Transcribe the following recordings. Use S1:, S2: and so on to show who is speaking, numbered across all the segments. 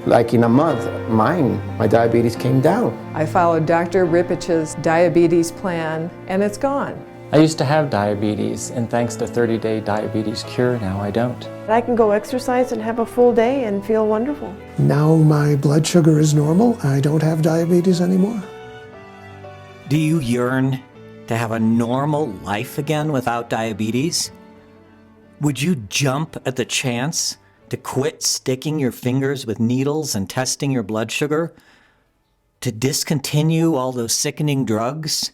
S1: Like in a month, my diabetes came down.
S2: I followed Dr. Ripich's diabetes plan, and it's gone.
S3: I used to have diabetes, and thanks to 30-Day Diabetes Cure, now I don't.
S4: I can go exercise and have a full day and feel wonderful.
S5: Now my blood sugar is normal. I don't have diabetes anymore.
S6: Do you yearn to have a normal life again without diabetes? Would you jump at the chance to quit sticking your fingers with needles and testing your blood sugar? To discontinue all those sickening drugs?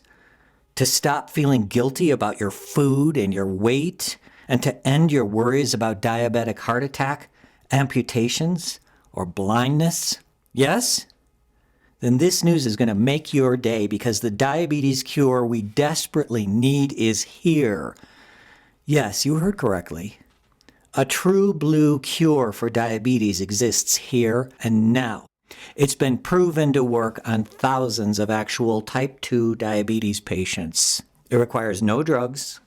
S6: To stop feeling guilty about your food and your weight? And to end your worries about diabetic heart attack, amputations, or blindness? Yes? Then this news is going to make your day, because the diabetes cure we desperately need is here. Yes, you heard correctly. A true blue cure for diabetes exists here and now. It's been proven to work on thousands of actual type 2 diabetes patients. It requires no drugs,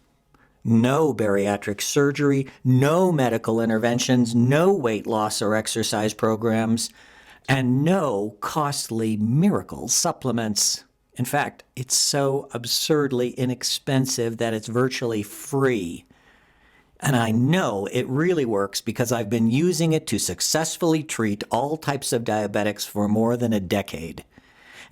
S6: no bariatric surgery, no medical interventions, no weight loss or exercise programs, and no costly miracle supplements. In fact, it's so absurdly inexpensive that it's virtually free. And I know it really works because I've been using it to successfully treat all types of diabetics for more than a decade.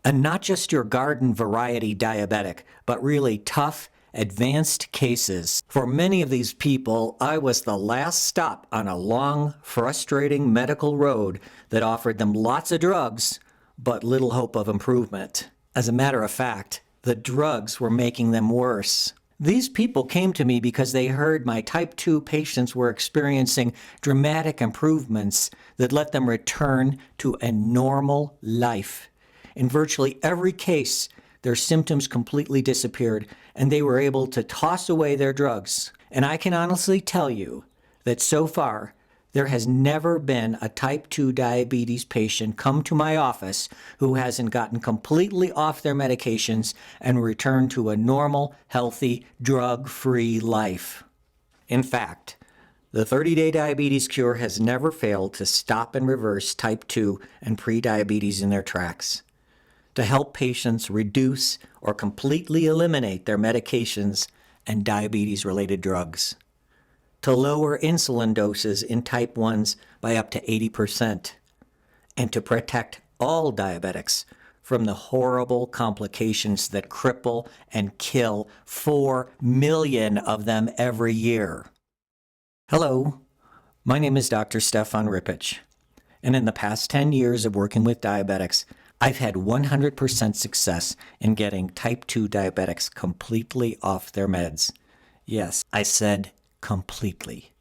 S6: And not just your garden variety diabetic, but really tough, advanced cases. For many of these people, I was the last stop on a long, frustrating medical road that offered them lots of drugs, but little hope of improvement. As a matter of fact, the drugs were making them worse. These people came to me because they heard my type 2 patients were experiencing dramatic improvements that let them return to a normal life. In virtually every case, their symptoms completely disappeared, and they were able to toss away their drugs. And I can honestly tell you that so far, there has never been a type 2 diabetes patient come to my office who hasn't gotten completely off their medications and returned to a normal, healthy, drug-free life. In fact, the 30-Day Diabetes Cure has never failed to stop and reverse type 2 and prediabetes in their tracks, to help patients reduce or completely eliminate their medications and diabetes-related drugs, to lower insulin doses in type 1s by up to 80%, and to protect all diabetics from the horrible complications that cripple and kill 4 million of them every year. Hello, my name is Dr. Stefan Ripich, and in the past 10 years of working with diabetics, I've had 100% success in getting type 2 diabetics completely off their meds. Yes, I said completely.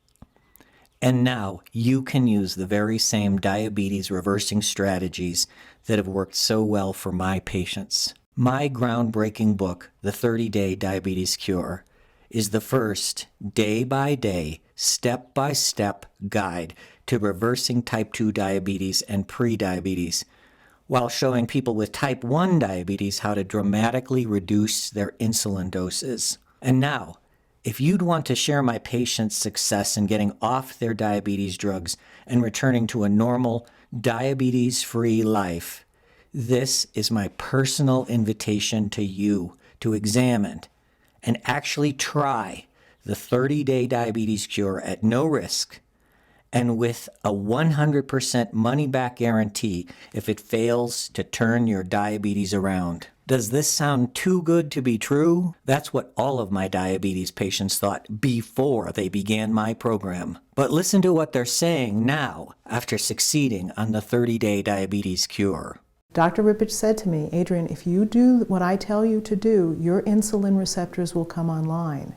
S6: And now you can use the very same diabetes reversing strategies that have worked so well for my patients. My groundbreaking book, The 30-Day Diabetes Cure, is the first day-by-day, step-by-step guide to reversing type 2 diabetes and prediabetes, while showing people with type 1 diabetes how to dramatically reduce their insulin doses. And now, if you'd want to share my patients' success in getting off their diabetes drugs and returning to a normal, diabetes-free life, this is my personal invitation to you to examine and actually try the 30-Day Diabetes Cure at no risk and with a 100% money-back guarantee if it fails to turn your diabetes around. Does this sound too good to be true? That's what all of my diabetes patients thought before they began my program. But listen to what they're saying now after succeeding on the 30-Day Diabetes Cure.
S7: Dr. Ripich said to me, Adrian, if you do what I tell you to do, your insulin receptors will come online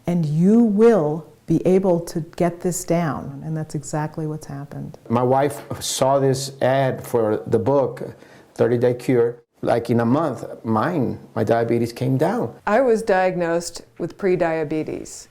S7: and you will be able to get this down. And that's exactly what's happened.
S1: My wife saw this ad for the book, 30-Day Cure. Like in a month, my diabetes came down.
S2: I was diagnosed with prediabetes.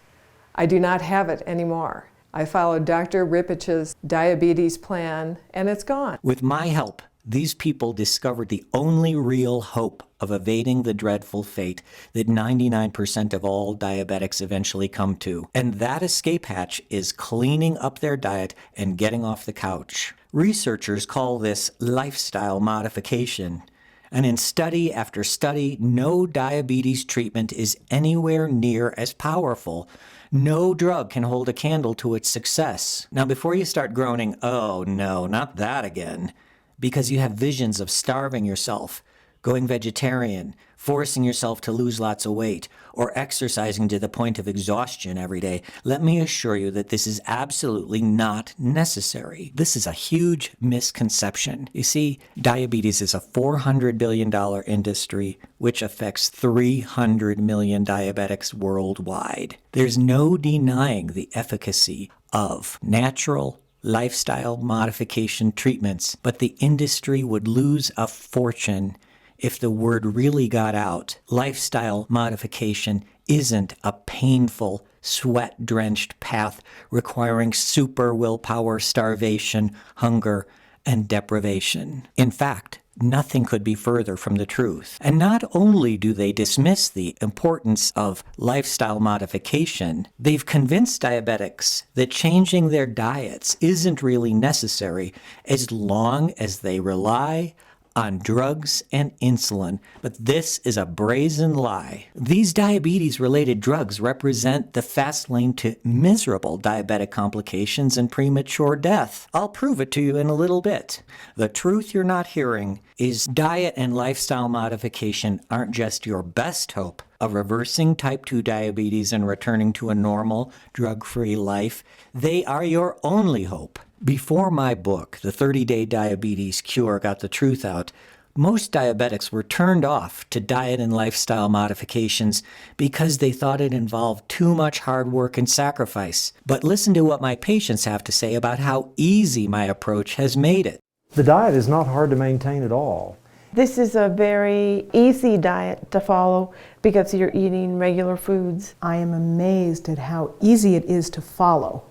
S2: I do not have it anymore. I followed Dr. Ripich's diabetes plan, and it's gone.
S6: With my help, these people discovered the only real hope of evading the dreadful fate that 99% of all diabetics eventually come to. And that escape hatch is cleaning up their diet and getting off the couch. Researchers call this lifestyle modification. And in study after study, no diabetes treatment is anywhere near as powerful. No drug can hold a candle to its success. Now, before you start groaning, oh no, not that again, because you have visions of starving yourself, going vegetarian, forcing yourself to lose lots of weight, or exercising to the point of exhaustion every day, let me assure you that this is absolutely not necessary. This is a huge misconception. You see, diabetes is a $400 billion industry which affects 300 million diabetics worldwide. There's no denying the efficacy of natural lifestyle modification treatments, but the industry would lose a fortune if the word really got out. Lifestyle modification isn't a painful, sweat-drenched path requiring super willpower, starvation, hunger, and deprivation. In fact, nothing could be further from the truth. And not only do they dismiss the importance of lifestyle modification, they've convinced diabetics that changing their diets isn't really necessary as long as they rely on drugs and insulin. But this is a brazen lie. These diabetes-related drugs represent the fast lane to miserable diabetic complications and premature death. I'll prove it to you in a little bit. The truth you're not hearing is diet and lifestyle modification aren't just your best hope of reversing type 2 diabetes and returning to a normal, drug-free life. They are your only hope. Before my book, The 30-Day Diabetes Cure, got the truth out, most diabetics were turned off to diet and lifestyle modifications because they thought it involved too much hard work and sacrifice. But listen to what my patients have to say about how easy my approach has made it.
S8: The diet is not hard to maintain at all.
S4: This is a very easy diet to follow because you're eating regular foods.
S7: I am amazed at how easy it is to follow.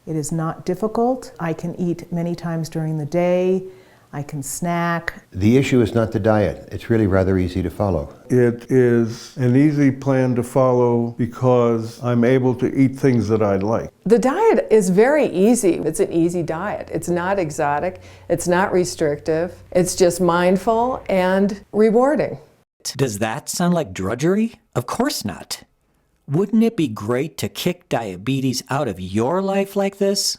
S7: It is not difficult. I can eat many times during the day. I can snack.
S9: The issue is not the diet. It's really rather easy to follow.
S10: It is an easy plan to follow because I'm able to eat things that I like.
S2: The diet is very easy. It's an easy diet. It's not exotic. It's not restrictive. It's just mindful and rewarding.
S6: Does that sound like drudgery? Of course not. Wouldn't it be great to kick diabetes out of your life like this?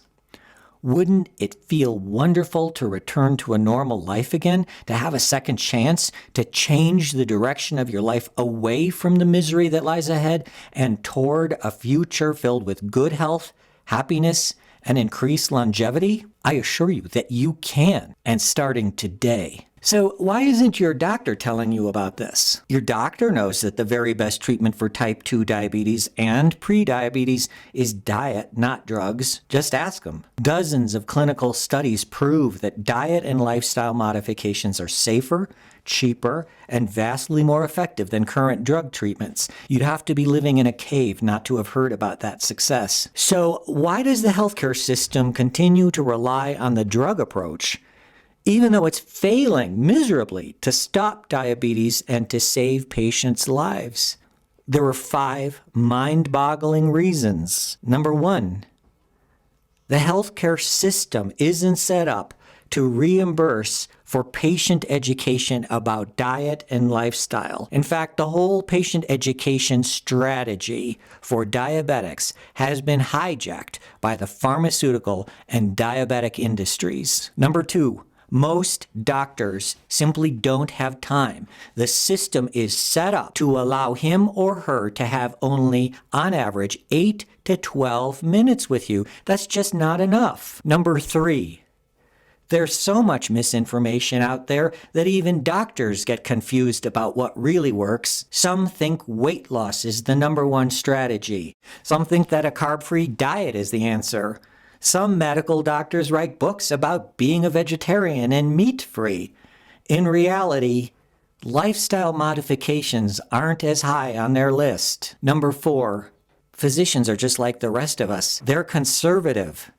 S6: Wouldn't it feel wonderful to return to a normal life again, to have a second chance, to change the direction of your life away from the misery that lies ahead and toward a future filled with good health, happiness, and increased longevity? I assure you that you can, and starting today. So why isn't your doctor telling you about this? Your doctor knows that the very best treatment for type 2 diabetes and prediabetes is diet, not drugs. Just ask them. Dozens of clinical studies prove that diet and lifestyle modifications are safer, cheaper, and vastly more effective than current drug treatments. You'd have to be living in a cave not to have heard about that success. So why does the healthcare system continue to rely on the drug approach, even though it's failing miserably to stop diabetes and to save patients' lives? There are 5 mind-boggling reasons. Number 1, the healthcare system isn't set up to reimburse for patient education about diet and lifestyle. In fact, the whole patient education strategy for diabetics has been hijacked by the pharmaceutical and diabetic industries. Number 2, most doctors simply don't have time. The system is set up to allow him or her to have only, on average, 8 to 12 minutes with you. That's just not enough. Number 3, there's so much misinformation out there that even doctors get confused about what really works. Some think weight loss is the number 1 strategy. Some think that a carb-free diet is the answer. Some medical doctors write books about being a vegetarian and meat-free. In reality, lifestyle modifications aren't as high on their list. Number 4, physicians are just like the rest of us. They're conservative.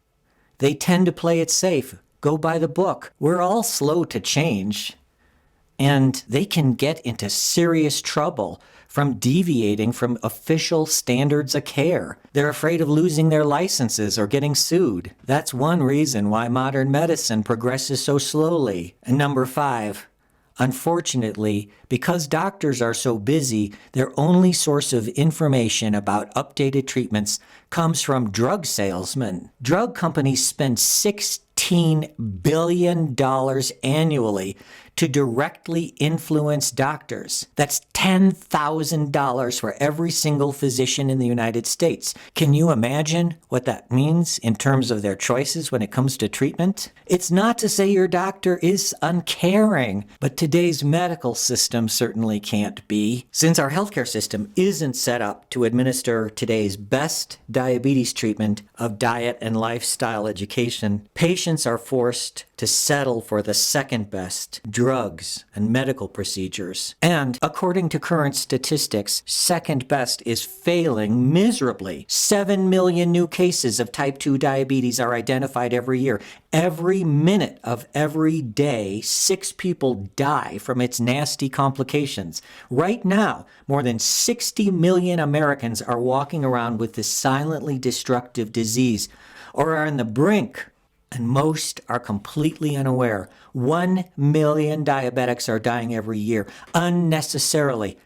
S6: They tend to play it safe, go by the book. We're all slow to change, and they can get into serious trouble from deviating from official standards of care. They're afraid of losing their licenses or getting sued. That's one reason why modern medicine progresses so slowly. And number 5, unfortunately, because doctors are so busy, their only source of information about updated treatments comes from drug salesmen. Drug companies spend $16 billion annually to directly influence doctors. That's $10,000 for every single physician in the United States. Can you imagine what that means in terms of their choices when it comes to treatment? It's not to say your doctor is uncaring, but today's medical system certainly can't be. Since our healthcare system isn't set up to administer today's best diabetes treatment of diet and lifestyle education, patients are forced to settle for the second best, drugs and medical procedures. And according to current statistics, second best is failing miserably. 7 million new cases of type 2 diabetes are identified every year. Every minute of every day, 6 people die from its nasty complications. Right now, more than 60 million Americans are walking around with this silently destructive disease or are on the brink, and most are completely unaware. 1 million diabetics are dying every year, unnecessarily.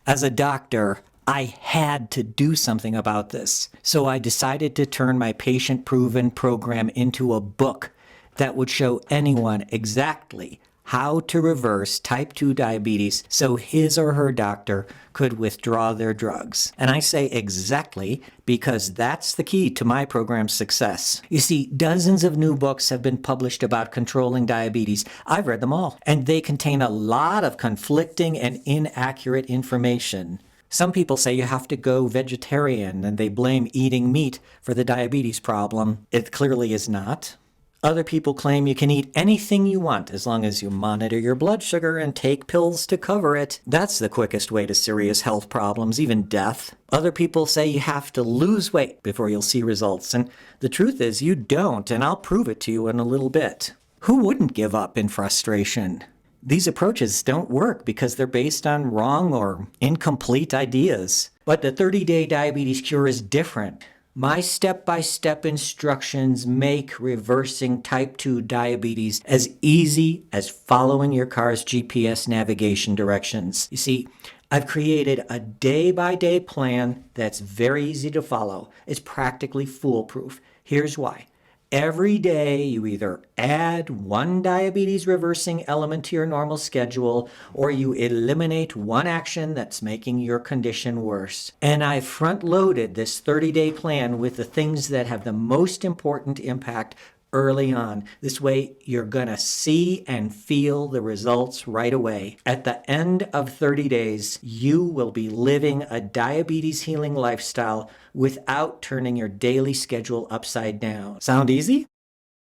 S6: As a doctor, I had to do something about this. So I decided to turn my patient-proven program into a book that would show anyone exactly how to reverse type 2 diabetes so his or her doctor could withdraw their drugs. And I say exactly because that's the key to my program's success. You see, dozens of new books have been published about controlling diabetes. I've read them all, and they contain a lot of conflicting and inaccurate information. Some people say you have to go vegetarian, and they blame eating meat for the diabetes problem. It clearly is not. Other people claim you can eat anything you want as long as you monitor your blood sugar and take pills to cover it. That's the quickest way to serious health problems, even death. Other people say you have to lose weight before you'll see results, and the truth is you don't, and I'll prove it to you in a little bit. Who wouldn't give up in frustration? These approaches don't work because they're based on wrong or incomplete ideas. But the 30-day diabetes cure is different. My step-by-step instructions make reversing type 2 diabetes as easy as following your car's GPS navigation directions. You see, I've created a day-by-day plan that's very easy to follow. It's practically foolproof. Here's why. Every day, you either add one diabetes reversing element to your normal schedule, or you eliminate one action that's making your condition worse. And I front-loaded this 30-day plan with the things that have the most important impact early on. This way, you're gonna see and feel the results right away. At the end of 30 days, you will be living a diabetes healing lifestyle without turning your daily schedule upside down. Sound easy?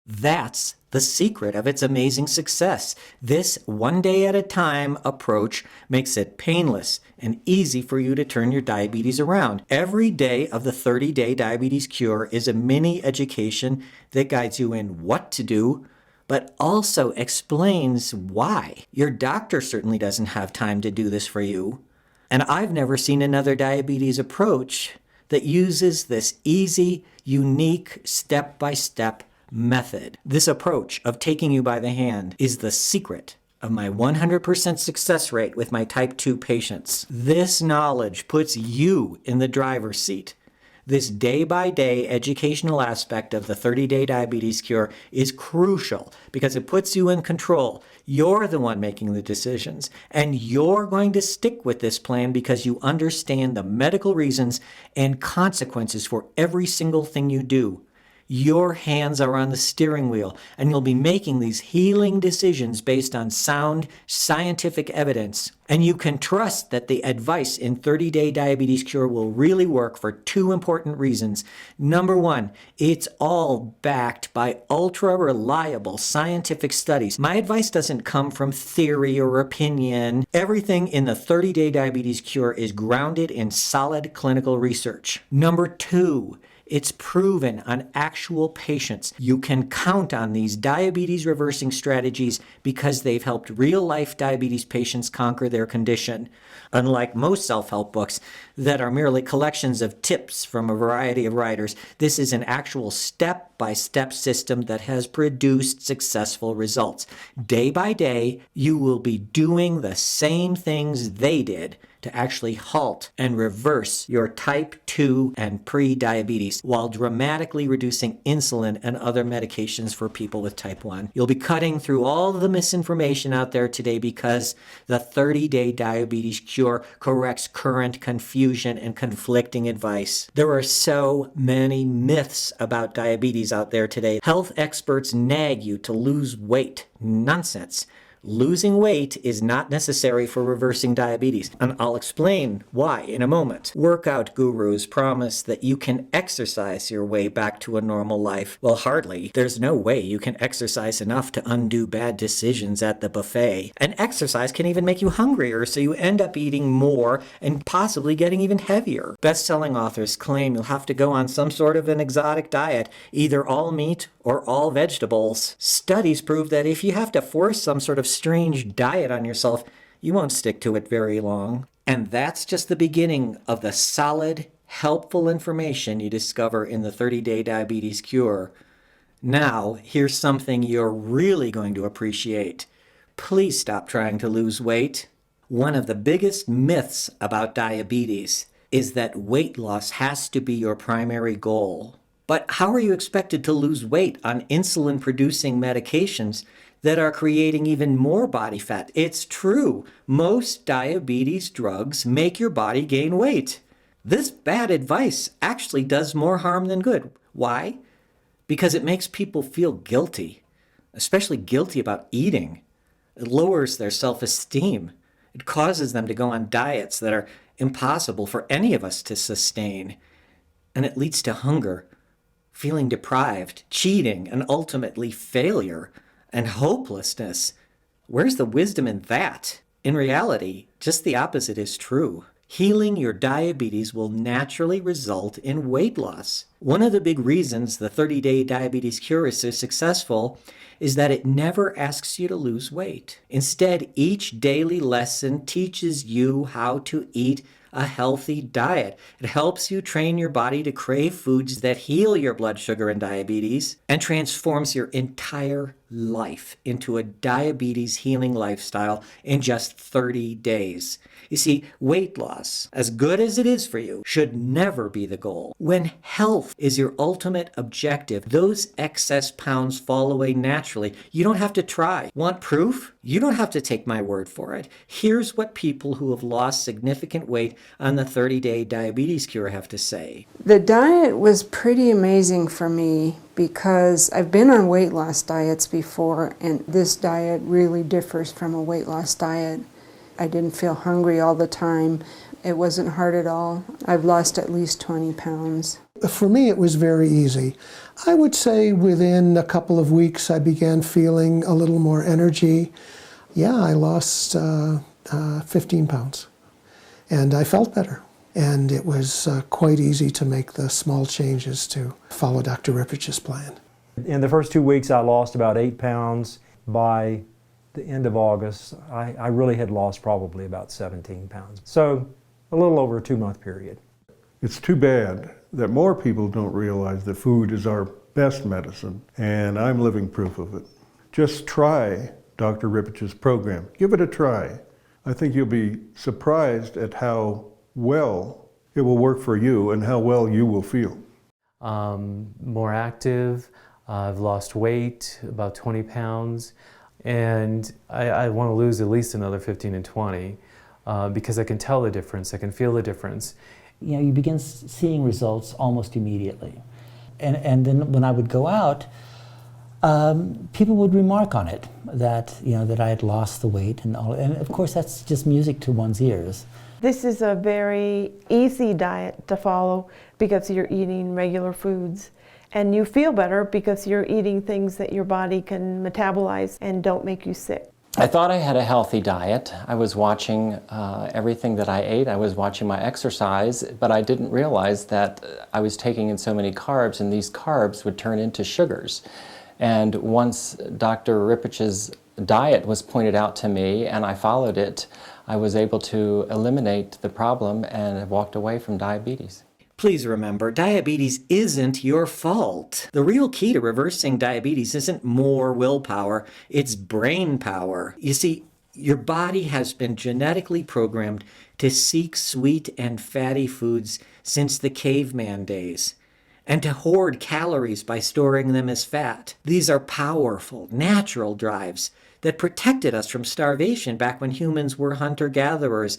S6: That's the secret of its amazing success. This one day at a time approach makes it painless and easy for you to turn your diabetes around. Every day of the 30-day diabetes cure is a mini education that guides you in what to do, but also explains why. Your doctor certainly doesn't have time to do this for you. And I've never seen another diabetes approach that uses this easy, unique, step-by-step method. This approach of taking you by the hand is the secret of my 100% success rate with my type 2 patients. This knowledge puts you in the driver's seat. This day-by-day educational aspect of the 30-day diabetes cure is crucial because it puts you in control. You're the one making the decisions, and you're going to stick with this plan because you understand the medical reasons and consequences for every single thing you do. Your hands are on the steering wheel, and you'll be making these healing decisions based on sound scientific evidence. And you can trust that the advice in 30-day diabetes cure will really work for 2 important reasons. Number 1, it's all backed by ultra-reliable scientific studies. My advice doesn't come from theory or opinion. Everything in the 30-day diabetes cure is grounded in solid clinical research. Number 2, It's proven on actual patients. You can count on these diabetes reversing strategies because they've helped real-life diabetes patients conquer their condition. Unlike most self-help books that are merely collections of tips from a variety of writers, this is an actual step-by-step system that has produced successful results. Day by day, you will be doing the same things they did to actually halt and reverse your type 2 and pre-diabetes while dramatically reducing insulin and other medications for people with type 1. You'll be cutting through all the misinformation out there today because the 30-day diabetes cure corrects current confusion and conflicting advice. There are so many myths about diabetes out there today. Health experts nag you to lose weight. Nonsense. Losing weight is not necessary for reversing diabetes, and I'll explain why in a moment. Workout gurus promise that you can exercise your way back to a normal life. Well, hardly. There's no way you can exercise enough to undo bad decisions at the buffet. And exercise can even make you hungrier, so you end up eating more and possibly getting even heavier. Best-selling authors claim you'll have to go on some sort of an exotic diet, either all meat or all vegetables. Studies prove that if you have to force some sort of strange diet on yourself, you won't stick to it very long. And that's just the beginning of the solid, helpful information you discover in the 30-Day Diabetes Cure. Now, here's something you're really going to appreciate. Please stop trying to lose weight. One of the biggest myths about diabetes is that weight loss has to be your primary goal. But how are you expected to lose weight on insulin-producing medications that are creating even more body fat? It's true. Most diabetes drugs make your body gain weight. This bad advice actually does more harm than good. Why? Because it makes people feel guilty, especially guilty about eating. It lowers their self-esteem. It causes them to go on diets that are impossible for any of us to sustain. And it leads to hunger, feeling deprived, cheating, and ultimately failure and hopelessness. Where's the wisdom in that? In reality, just the opposite is true. Healing your diabetes will naturally result in weight loss. One of the big reasons the 30-Day Diabetes Cure is so successful is that it never asks you to lose weight. Instead, each daily lesson teaches you how to eat a healthy diet. It helps you train your body to crave foods that heal your blood sugar and diabetes and transforms your entire life into a diabetes healing lifestyle in just 30 days. You see, weight loss, as good as it is for you, should never be the goal. When health is your ultimate objective, those excess pounds fall away naturally. You don't have to try. Want proof? You don't have to take my word for it. Here's what people who have lost significant weight on the 30-Day Diabetes Cure have to say.
S11: The diet was pretty amazing for me because I've been on weight loss diets before, and this diet really differs from a weight loss diet. I didn't feel hungry all the time. It wasn't hard at all. I've lost at least 20 pounds.
S5: For me, it was very easy. I would say within a couple of weeks, I began feeling a little more energy. Yeah, I lost 15 pounds, and I felt better. And it was quite easy to make the small changes to follow Dr. Ripich's plan.
S8: In the first 2 weeks, I lost about 8 pounds. By the end of August, I really had lost probably about 17 pounds. So a little over a 2-month period.
S10: It's too bad that more people don't realize that food is our best medicine, and I'm living proof of it. Just try Dr. Ripich's program. Give it a try. I think you'll be surprised at how well it will work for you and how well you will feel.
S12: More active, I've lost weight, about 20 pounds, and I want to lose at least another 15 and 20 because I can tell the difference, I can feel the difference.
S13: You know, you begin seeing results almost immediately. And then when I would go out, people would remark on it, that, you know, that I had lost the weight and all, and of course that's just music to one's ears.
S4: This is a very easy diet to follow because you're eating regular foods. And you feel better because you're eating things that your body can metabolize and don't make you sick.
S3: I thought I had a healthy diet. I was watching everything that I ate. I was watching my exercise, but I didn't realize that I was taking in so many carbs, and these carbs would turn into sugars. And once Dr. Ripich's diet was pointed out to me and I followed it, I was able to eliminate the problem and have walked away from diabetes.
S6: Please remember, diabetes isn't your fault. The real key to reversing diabetes isn't more willpower, it's brain power. You see, your body has been genetically programmed to seek sweet and fatty foods since the caveman days, and to hoard calories by storing them as fat. These are powerful, natural drives that protected us from starvation back when humans were hunter-gatherers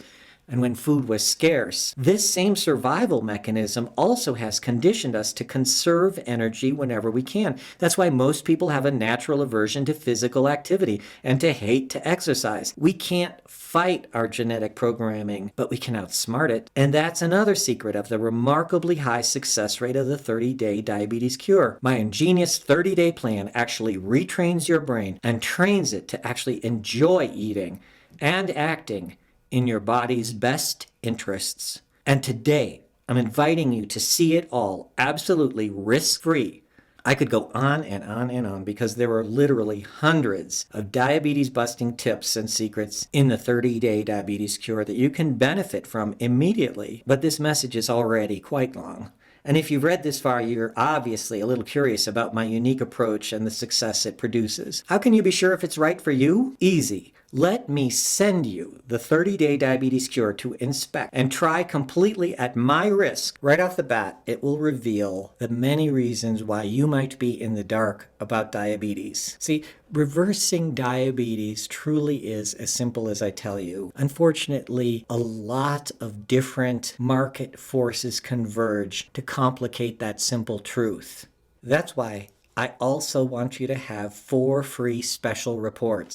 S6: and when food was scarce. This same survival mechanism also has conditioned us to conserve energy whenever we can. That's why most people have a natural aversion to physical activity and to hate to exercise. We can't fight our genetic programming, but we can outsmart it. And that's another secret of the remarkably high success rate of the 30-day diabetes cure. My ingenious 30-day plan actually retrains your brain and trains it to actually enjoy eating and acting in your body's best interests. And today, I'm inviting you to see it all absolutely risk-free. I could go on and on and on because there are literally hundreds of diabetes-busting tips and secrets in the 30-day diabetes cure that you can benefit from immediately. But this message is already quite long. And if you've read this far, you're obviously a little curious about my unique approach and the success it produces. How can you be sure if it's right for you? Easy. Let me send you the 30-day diabetes cure to inspect and try completely at my risk. Right off the bat, it will reveal the many reasons why you might be in the dark about diabetes. See, reversing diabetes truly is as simple as I tell you. Unfortunately, a lot of different market forces converge to complicate that simple truth. That's why I also want you to have 4 free special reports.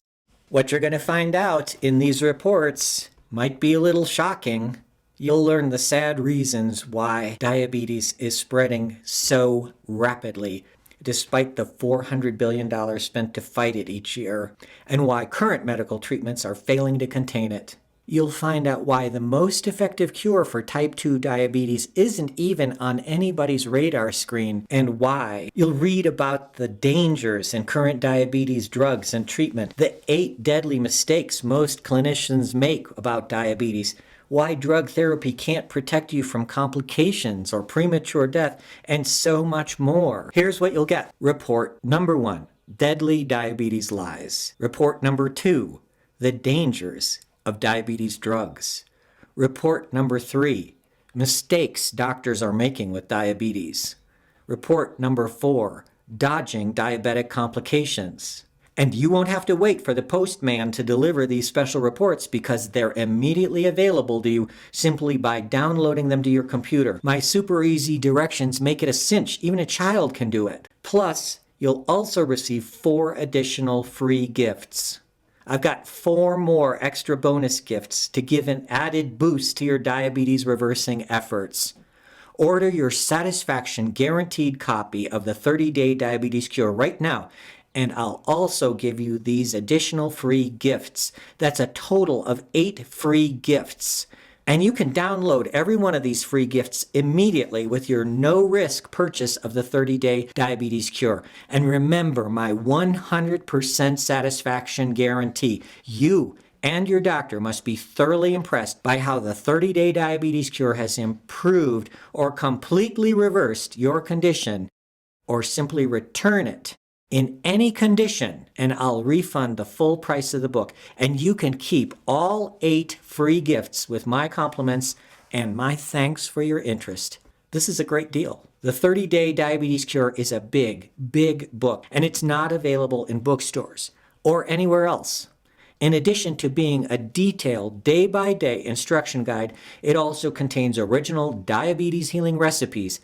S6: What you're going to find out in these reports might be a little shocking. You'll learn the sad reasons why diabetes is spreading so rapidly, despite the $400 billion spent to fight it each year, and why current medical treatments are failing to contain it. You'll find out why the most effective cure for type 2 diabetes isn't even on anybody's radar screen, and why. You'll read about the dangers in current diabetes drugs and treatment, the 8 deadly mistakes most clinicians make about diabetes, why drug therapy can't protect you from complications or premature death, and so much more. Here's what you'll get. Report number 1, deadly diabetes lies. Report number 2, the dangers of diabetes drugs. Report number 3, mistakes doctors are making with diabetes. Report number 4, dodging diabetic complications. And you won't have to wait for the postman to deliver these special reports because they're immediately available to you simply by downloading them to your computer. My super easy directions make it a cinch. Even a child can do it. Plus, you'll also receive 4 additional free gifts. I've got 4 more extra bonus gifts to give an added boost to your diabetes reversing efforts. Order your satisfaction guaranteed copy of the 30-day diabetes cure right now, and I'll also give you these additional free gifts. That's a total of 8 free gifts. And you can download every one of these free gifts immediately with your no-risk purchase of the 30-day diabetes cure. And remember my 100% satisfaction guarantee. You and your doctor must be thoroughly impressed by how the 30-day diabetes cure has improved or completely reversed your condition, or simply return it in any condition, and I'll refund the full price of the book. And you can keep all 8 free gifts with my compliments and my thanks for your interest. This is a great deal. The 30-day diabetes cure is a big, big book, and it's not available in bookstores or anywhere else. In addition to being a detailed day-by-day instruction guide, it also contains original diabetes healing recipes,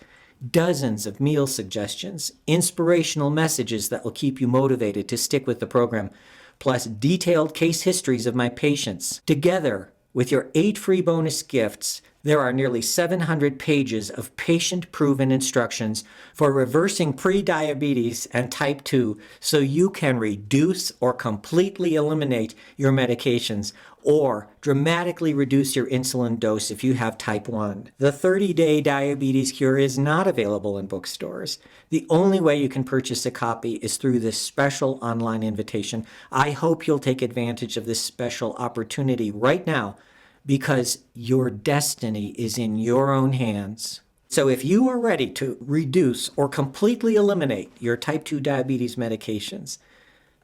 S6: dozens of meal suggestions, inspirational messages that will keep you motivated to stick with the program, plus detailed case histories of my patients. Together with your 8 free bonus gifts, There are nearly 700 pages of patient-proven instructions for reversing prediabetes and type 2 so you can reduce or completely eliminate your medications or dramatically reduce your insulin dose if you have type 1. The 30-Day Diabetes Cure is not available in bookstores. The only way you can purchase a copy is through this special online invitation. I hope you'll take advantage of this special opportunity right now, because your destiny is in your own hands. So if you are ready to reduce or completely eliminate your type 2 diabetes medications,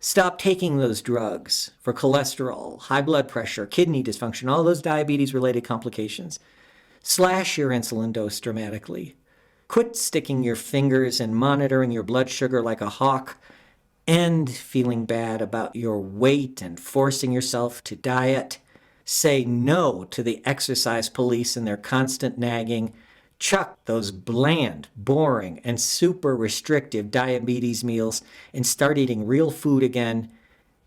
S6: stop taking those drugs for cholesterol, high blood pressure, kidney dysfunction, all those diabetes-related complications, slash your insulin dose dramatically, quit sticking your fingers and monitoring your blood sugar like a hawk, end feeling bad about your weight and forcing yourself to diet, say no to the exercise police and their constant nagging. Chuck those bland, boring, and super restrictive diabetes meals and start eating real food again,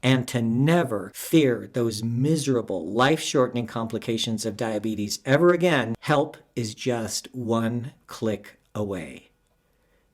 S6: and to never fear those miserable, life-shortening complications of diabetes ever again. Help is just one click away.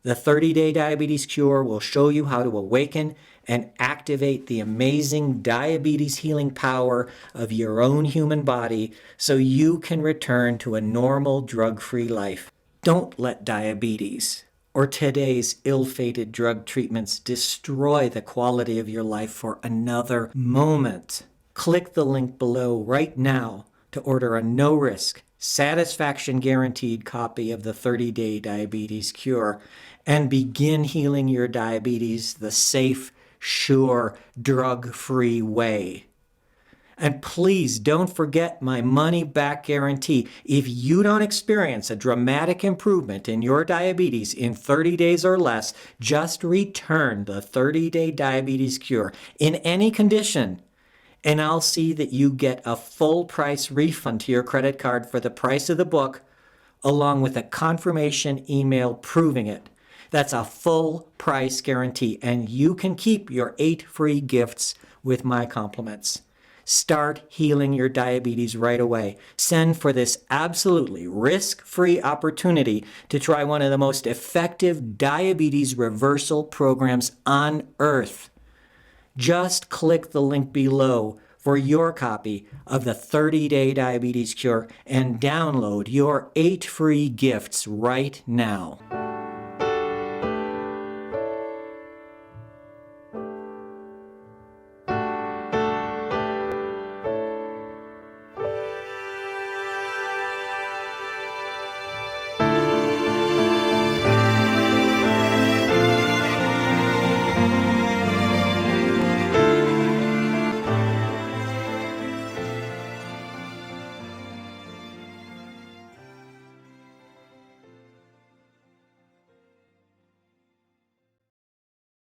S6: The 30-Day Diabetes Cure will show you how to awaken and activate the amazing diabetes healing power of your own human body so you can return to a normal drug-free life. Don't let diabetes or today's ill-fated drug treatments destroy the quality of your life for another moment. Click the link below right now to order a no-risk, satisfaction-guaranteed copy of the 30-Day Diabetes Cure and begin healing your diabetes the safe, sure, drug-free way. And please don't forget my money-back guarantee. If you don't experience a dramatic improvement in your diabetes in 30 days or less, just return the 30-Day Diabetes Cure in any condition, and I'll see that you get a full price refund to your credit card for the price of the book, along with a confirmation email proving it. That's a full price guarantee, and you can keep your 8 free gifts with my compliments. Start healing your diabetes right away. Send for this absolutely risk-free opportunity to try one of the most effective diabetes reversal programs on earth. Just click the link below for your copy of the 30-Day Diabetes Cure and download your 8 free gifts right now.